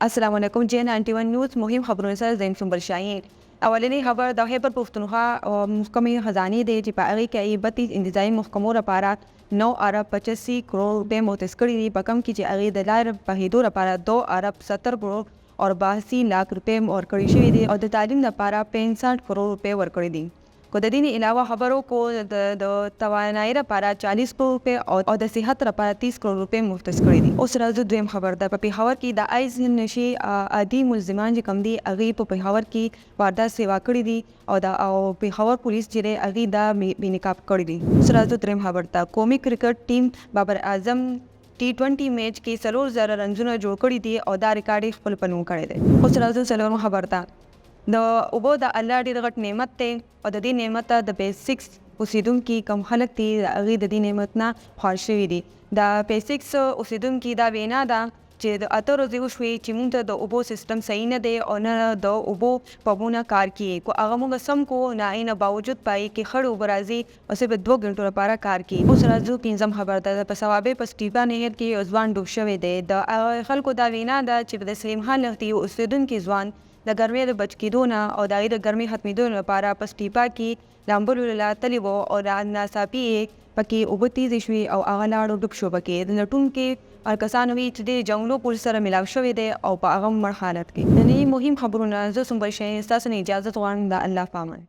السلام علیکم جین 91 نیوز مهم خبرونه سره زین سنبل شاهین. اولنی خبر د خیبر پختونخوا محکمې خزانه دی چې په هغې کې 32 انتظامی محکمو لپاره 9 ارب 85 کروڑ روپے مختص کړي دي، په کم کې چې هغې د لارې بهېدو لپاره 2 ارب 70 کروڑ اور 82 لاکھ روپے ورکړي شوي دي او د تعلیم لپاره 65 کروڑ روپے ورکړي دي. کو د دې علاوه خبرو کو د توانایي لپاره 40 کروڑ روپے او د صحت لپاره 30 کروڑ روپے مختص کړي دي. اوس راځو دویم خبر ده. په پېښور کې د آیس نشي عادي ملزمان چې کوم دي هغې په پېښور کې واردات سیوا کړي دي او پېښور پولیس چې دی هغې دا بې نقاب کړي دي. اوس راځو دریم خبر ته. قومي کرکټ ټیم بابر اعظم T20 میچ کې 4000 رنزونه جوړ کړي دي او دا ریکارډ یې خپل په نوم کړی دی. اوس راځو څلورم خبر ته. د اوبو د الله ډېر غټ نعمت دی او د دې نعمت د بیسکس اوسیدونکي کم خلک دي هغې د دې نعمت نه خوار شوي دي. د بیسکس اوسیدونکي دا وینا ده چې د 8 ورځې وشوې چې موږ ته د اوبو سیستم صحیح نه دی او نه د اوبو پمپونه کار کوي. کو هغه موږ سم کو نه هغې باوجود په هغې کې خړې اوبه راځي او صرف 2 غنټو لپاره کار کوي. اوس راځو پنځم خبر ته. په صوابۍ په سټیپا نهر کې یو ځوان ډوب شوی دی. د خلکو دا وینا ده چې د سلیم خان لښتي اوسیدونکي ځوان د ګرمۍ د بچ کېدو نه او د هغې د ګرمۍ ختمېدو لپاره په سټیپا کې لامبلو له تللی و او ناڅاپي یې پکې اوبه تیزې شوې او هغه لاړ ډوب شو. پکې د لټونکي کسانو وي چې د جنګلو پولیس سره ملاو شوی دی او په هغه مړ حالت کې. ننني مهم خبرونه زه سنبل شاهین ستاسو نه اجازت غواړم. د الله په امان.